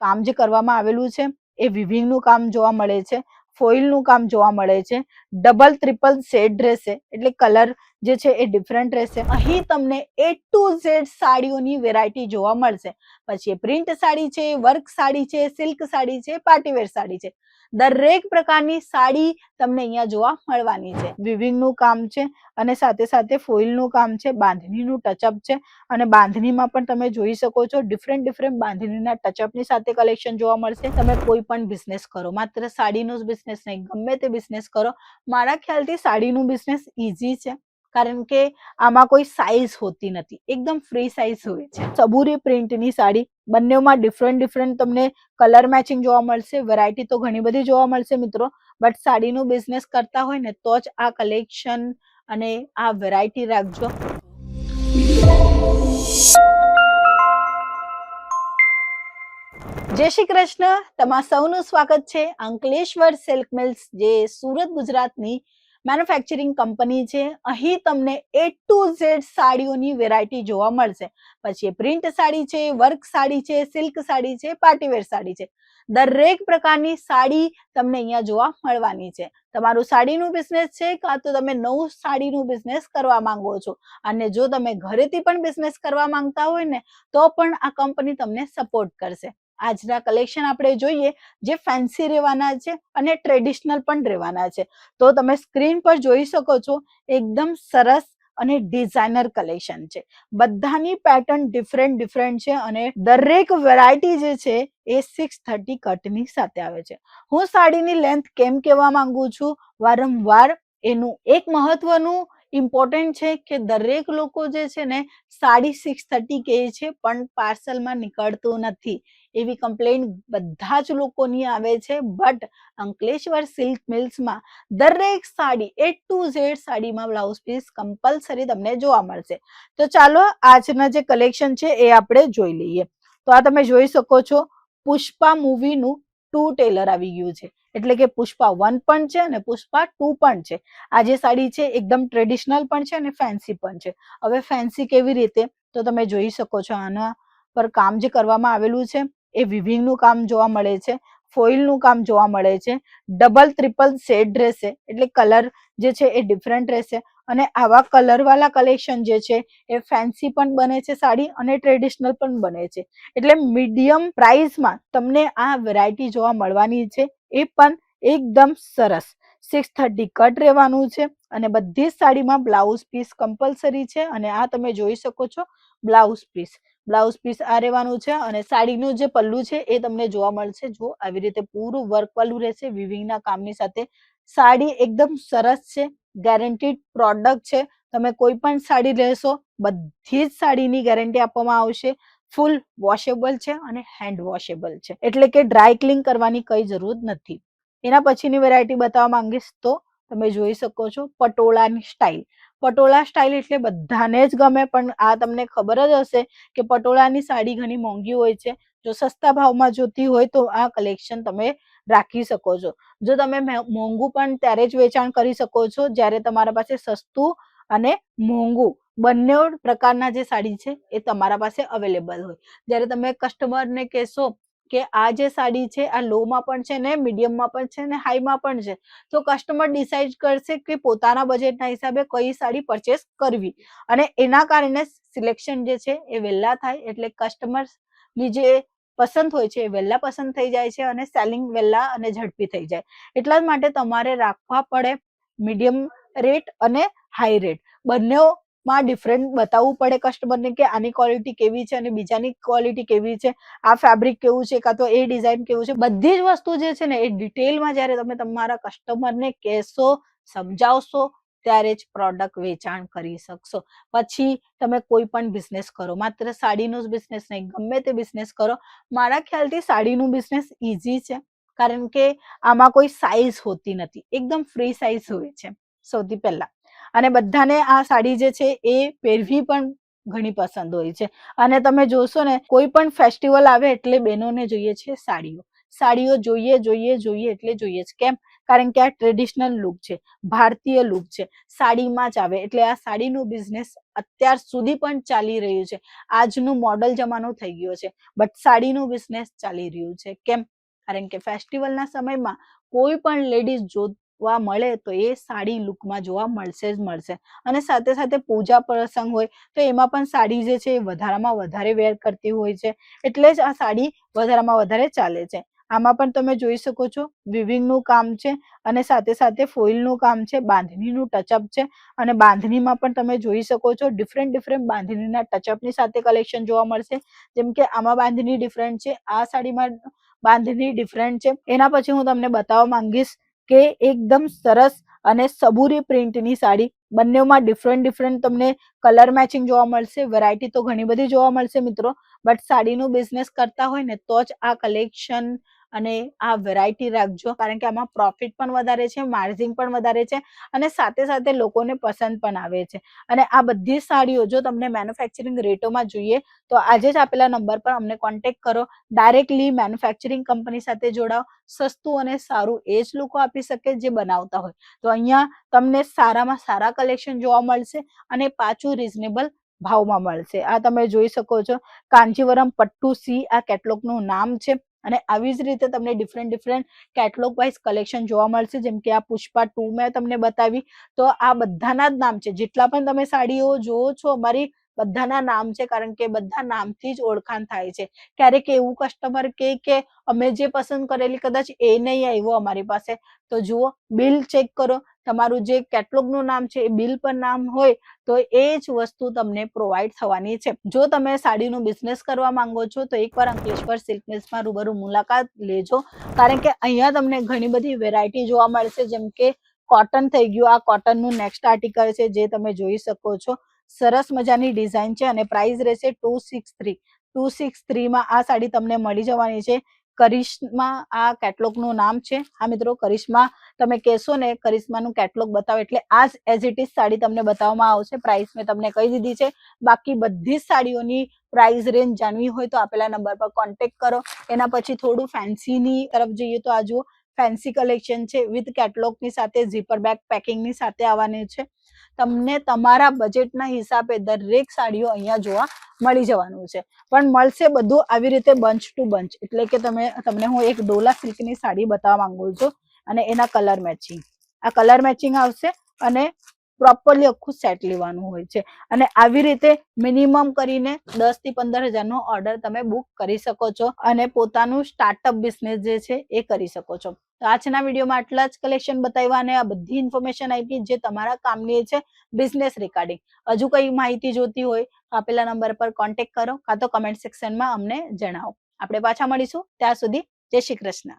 કામ જે કરવામાં આવેલું છે એ વિવિંગનું કામ જોવા મળે છે, ફોઇલનું કામ જોવા મળે છે, ડબલ ટ્રિપલ શેડ રહેશે એટલે કલર જે છે એ ડિફરન્ટ રહેશે. અહીં તમને A to Z સાડીઓની વેરાયટી જોવા મળશે. પછી એ પ્રિન્ટ સાડી છે, વર્ક સાડી છે, સિલ્ક સાડી છે, પાર્ટીવેર સાડી છે, દરેક પ્રકારની સાડી તમને અહીંયા જોવા મળવાની છે. વિવિંગનું કામ છે અને સાથે સાથે ફોઇલનું કામ છે, બાંધણીનું ટચઅપ છે અને બાંધણીમાં પણ તમે જોઈ શકો છો ડિફરન્ટ બાંધણીના ટચઅપની સાથે કલેક્શન જોવા મળશે. તમે કોઈ પણ બિઝનેસ કરો, માત્ર સાડીનો જ બિઝનેસ નહીં, ગમે તે બિઝનેસ કરો, મારા ખ્યાલથી સાડીનું બિઝનેસ ઈઝી છે કારણ કે આમાં કોઈ સાઇઝ હોતી નથી, એકદમ ફ્રી સાઇઝ હોય છે. સબુરી પ્રિન્ટની સાડી, બંનેમાં ડિફરન્ટ તમને કલર મેચિંગ જોવા મળશે. વેરાયટી તો ઘણી બધી જોવા મળશે મિત્રો, બટ સાડીનું બિઝનેસ કરતા હોય ને તો જ આ કલેક્શન અને આ વેરાયટી રાખજો. જય શ્રી કૃષ્ણ, તમારા સૌનું સ્વાગત છે અંકલેશ્વર સિલ્ક મિલ્સ, જે સુરત ગુજરાતની મેન્યુફેક્ચરિંગ કંપની છે. અહીં તમને A to Z સાડીઓની વેરાયટી જોવા મળશે. પછી એ પ્રિન્ટ સાડી છે, વર્ક સાડી છે, સિલ્ક સાડી છે, પાર્ટીવેર સાડી છે, દરેક પ્રકારની સાડી તમને અહીંયા જોવા મળવાની છે. તમારું સાડીનું બિઝનેસ છે કાં તો તમે નવું સાડીનું બિઝનેસ કરવા માંગો છો, અને જો તમે ઘરેથી પણ બિઝનેસ કરવા માંગતા હોય ને તો પણ આ કંપની તમને સપોર્ટ કરશે. આજના કલેક્શન આપણે જોઈએ જે ફેન્સી રહેવાના છે અને ટ્રેડિશનલ પણ રહેવાના છે. તો તમે સ્ક્રીન પર જોઈ શકો છો એકદમ સરસ અને ડિઝાઇનર કલેક્શન છે. બધાની પેટર્ન ડિફરન્ટ છે અને દરેક વેરાયટી જે છે એ 630 કટની સાથે આવે છે. હું સાડીની લેન્થ કેમ કહેવા માંગુ છું વારંવાર, એનું એક મહત્વનું ઇમ્પોર્ટન્ટ છે કે દરેક લોકો જે છે ને સાડી 630 કહે છે પણ પાર્સલમાં નીકળતું નથી, એવી કમ્પ્લેન બધા જ લોકોની આવે છે. બટ અંકલેશ્વર સિલ્ક મિલ્સમાં દરેક સાડી A to Z સાડીમાં બ્લાઉઝ પીસ કમ્પલસરી તમને જોવા મળશે. તો ચાલો આજના જે કલેક્શન છે એ આપણે જોઈ લઈએ. તો આ તમે જોઈ શકો છો પુષ્પા મૂવીનું 2 ટેલર આવી ગયું છે, એટલે કે પુષ્પા 1 પણ છે અને પુષ્પા 2 પણ છે. આ જે સાડી છે એકદમ ટ્રેડિશનલ પણ છે અને ફેન્સી પણ છે. હવે ફેન્સી કેવી રીતે, તો તમે જોઈ શકો છો આના પર કામ જે કરવામાં આવેલું છે એ વિવિંગનું કામ જોવા મળે છે, ફોઇલનું કામ જોવા મળે છે, ડબલ ટ્રિપલ શેડ રહેશે એટલે કલર જે છે એ ડિફરન્ટ રહેશે. અને આવા કલર વાળા કલેક્શન જે છે એ ફેન્સી પણ બને છે સાડી અને ટ્રેડિશનલ પણ બને છે. એટલે મીડિયમ પ્રાઇસમાં તમને આ વેરાયટી જોવા મળવાની છે, એ પણ એકદમ સરસ 630 કટ રહેવાનું છે અને બધી સાડીમાં બ્લાઉઝ પીસ કમ્પલસરી છે. અને આ તમે જોઈ શકો છો બ્લાઉઝ પીસ આ રહેવાનું છે. અને સાડીનું જે પલ્લું છે એ તમને જોવા મળશે, જો આવી રીતે પૂરું વર્ક પલ્લું રહેશે વિવિંગના કામની સાથે. સાડી એકદમ સરસ છે, ગેરંટીડ પ્રોડક્ટ છે. તમે કોઈ પણ સાડી લેશો બધી જ સાડીની ગેરંટી આપવામાં આવશે. ફૂલ વોશેબલ છે અને હેન્ડ વોશેબલ છે, એટલે કે ડ્રાય ક્લીન કરવાની કઈ જરૂર નથી. એના પછીની વેરાયટી બતાવવા માંગીશ તો તમે જોઈ શકો છો પટોળાની સ્ટાઇલ. પટોળા સ્ટાઇલ એટલે બધાને જ ગમે, પણ આ તમને ખબર જ હશે કે પટોળાની સાડી ઘણી મોંઘી હોય છે. જો સસ્તા ભાવમાં જોતી હોય તો આ કલેક્શન તમે રાખી શકો છો. જો તમે મોંઘું પણ ત્યારે જ વેચાણ કરી શકો છો જ્યારે તમારા પાસે સસ્તું અને મોંઘું બંને પ્રકારના જે સાડી છે એ તમારા પાસે અવેલેબલ હોય. જ્યારે તમે કસ્ટમરને કહેશો કે આ જે સાડી છે આ લોમાં પણ છે ને મીડિયમમાં પણ છે ને હાઈમાં પણ છે, તો કસ્ટમર ડિસાઇડ કરશે કે પોતાના બજેટના હિસાબે કઈ સાડી પરચેસ કરવી, અને એના કારણે સિલેક્શન જે છે એ વહેલા થાય, એટલે કસ્ટમરની જે પસંદ હોય છે એ વહેલા પસંદ થઈ જાય છે અને સેલિંગ વહેલા અને ઝડપી થઈ જાય. એટલા જ માટે તમારે રાખવા પડે મીડિયમ રેટ અને હાઈ રેટ, બંનેમાં ડિફરન્ટ બતાવવું પડે કસ્ટમરને કે આની ક્વોલિટી કેવી છે અને બીજાની ક્વોલિટી કેવી છે, આ ફેબ્રિક કેવું છે કાં તો એ ડિઝાઇન કેવું છે. બધી જ વસ્તુ જે છે ને એ ડિટેલમાં જ્યારે તમે તમારા કસ્ટમરને કહેશો, સમજાવશો, ત્યારે જ પ્રોડક્ટ વેચાણ કરી શકશો. પછી તમે કોઈ પણ બિઝનેસ કરો, માત્ર સાડીનો જ બિઝનેસ નહીં, ગમે તે બિઝનેસ કરો, મારા ખ્યાલથી સાડીનું બિઝનેસ ઈઝી છે કારણ કે આમાં કોઈ સાઇઝ હોતી નથી, એકદમ ફ્રી સાઇઝ હોય છે સૌથી પહેલા. અને બધાને આ સાડી જે છે એ પહેરવી પણ ઘણી પસંદ હોય છે. અને તમે જોશો ને કોઈ પણ ફેસ્ટિવલ આવે એટલે બહેનોને જોઈએ છે સાડીઓ, સાડીઓ જોઈએ જોઈએ જોઈએ એટલે જોઈએ જ. કેમ? કારણ કે આ ટ્રેડિશનલ લુક છે, ભારતીય લુક છે, સાડીમાં જ આવે એટલે આ સાડીનું બિઝનેસ અત્યાર સુધી પણ ચાલી રહ્યું છે. આજનું મોડલ જમાનો થઈ ગયો છે, બટ સાડીનું બિઝનેસ ચાલી રહ્યું છે. કેમ? કારણ કે ફેસ્ટિવલના સમયમાં કોઈ પણ લેડીઝ જોવા મળે તો એ સાડી લુકમાં જોવા મળશે જ મળશે. અને સાથે સાથે પૂજા પ્રસંગ હોય તો એમાં પણ સાડી જે છે એ વધારામાં વધારે વેર કરતી હોય છે, એટલે જ આ સાડી વધારામાં વધારે ચાલે છે. આમાં પણ તમે જોઈ શકો છો વિવિંગનું કામ છે અને સાથે સાથે ફોઇલનું કામ છે, બાંધણીનું ટચઅપ છે. અને બાંધણીમાં પણ તમે જોઈ શકો છો ડિફરન્ટ બાંધણીના ટચઅપની સાથે કલેક્શન જોવા મળશે. જેમ કે આમાં બાંધણી ડિફરન્ટ છે, આ સાડીમાં બાંધણી ડિફરન્ટ છે. એના પછી હું તમને બતાવવા માંગીશ કે એકદમ સરસ અને સબુરી પ્રિન્ટની સાડી, બંનેમાં ડિફરન્ટ તમને કલર મેચિંગ જોવા મળશે. વેરાયટી તો ઘણી બધી જોવા મળશે મિત્રો, બટ સાડીનું બિઝનેસ કરતા હોય ને તો જ આ કલેક્શન અને આ વેરાયટી રાખજો, કારણ કે આમાં પ્રોફિટ પણ વધારે છે, માર્જિન પણ વધારે છે અને સાથે સાથે લોકોને પસંદ પણ આવે છે. અને આ બધી સાડીઓ જો તમને મેન્યુફેક્ચરિંગ રેટોમાં જોઈએ તો આજે જ આપેલા નંબર પર અમને કોન્ટેક્ટ કરો, ડાયરેક્ટલી મેન્યુફેક્ચરિંગ કંપની સાથે જોડાઓ. સસ્તું અને સારું એ જ લોકો આપી શકે જે બનાવતા હોય. તો અહીંયા તમને સારામાં સારા કલેક્શન જોવા મળશે અને પાછું રીઝનેબલ ભાવમાં મળશે. આ તમે જોઈ શકો છો કાંજીવરમ પટ્ટુ સી આ કેટલોગનું નામ છે. અને આવી જ રીતે તમને ડિફરન્ટ કેટલોગ વાઇઝ કલેક્શન જોવા મળશે. જેમ કે આ પુષ્પા 2 મેં તમને બતાવી, તો આ બધાના જ નામ છે. જેટલા પણ તમે સાડીઓ જોવો છો અમારી, બધાના નામ છે, કારણ કે બધા નામથી જ ઓળખાણ થાય છે. ક્યારેક એવું કસ્ટમર કે અમે જે પસંદ કરેલી કદાચ એ નહીં આવ્યો અમારી પાસે, તો જુઓ બિલ ચેક કરો, તમારું જે કેટલોગનું નામ છે એ બિલ પર નામ હોય તો એ જ વસ્તુ તમને પ્રોવાઈડ થવાની છે. જો તમે સાડીનું બિઝનેસ કરવા માંગો છો તો એકવાર અંકલેશ્વર સિલ્ક મિલ્સમાં રૂબરૂ મુલાકાત લેજો, કારણ કે અહીંયા તમને ઘણી બધી વેરાયટી જોવા મળશે. જેમ કે કોટન થઈ ગયું, આ કોટનનું નેક્સ્ટ આર્ટિકલ છે જે તમે જોઈ શકો છો. સરસ મજાની ડિઝાઇન છે અને પ્રાઇસ રહેશે 263 માં આ સાડી તમને મળી જવાની છે. કરિશ્મા આ કેટલોગનું નામ છે. હા મિત્રો, કરિશ્મા તમે કહેશો ને કરિશ્માનું કેટલોગ બતાવો એટલે આ જ એઝ ઇટ ઇઝ સાડી તમને બતાવવામાં આવશે. પ્રાઇસ મેં તમને કહી દીધી છે. બાકી બધી જ સાડીઓની પ્રાઇસ રેન્જ જાણવી હોય તો આપેલા નંબર પર કોન્ટેક્ટ કરો. એના પછી થોડું ફેન્સીની તરફ જઈએ તો આ જુઓ ફેન્સી કલેક્શન છે વિથ કેટલોગની સાથે ઝીપર બેગ પેકિંગની સાથે આવવાની છે. તમને તમારા બજેટના હિસાબે દરેક સાડીઓ અહીંયા જોવા મળી જવાનું છે, પણ મળશે બધું આવી રીતે બંચ ટુ બંચ. એટલે કે તમને હું એક ડોલા સિલ્કની સાડી બતાવવા માંગુ છું અને એના કલર મેચિંગ, આ કલર મેચિંગ આવશે અને પ્રોપરલી આખું સેટ લેવાનું હોય છે. અને આવી રીતે મિનિમમ કરીને 10 થી 15 હજારનો ઓર્ડર તમે બુક કરી શકો છો અને પોતાનું સ્ટાર્ટઅપ બિઝનેસ જે છે એ કરી શકો છો. તો આજના વિડીયોમાં આટલા જ કલેક્શન બતાવ્યા અને આ બધી ઇન્ફોર્મેશન આપી જે તમારા કામની છે બિઝનેસ રિગાર્ડિંગ. હજુ કઈ માહિતી જોતી હોય તો આપેલા નંબર પર કોન્ટેક્ટ કરો કાં તો કમેન્ટ સેક્શનમાં અમને જણાવો. આપણે પાછા મળીશું, ત્યાં સુધી જય શ્રી કૃષ્ણ.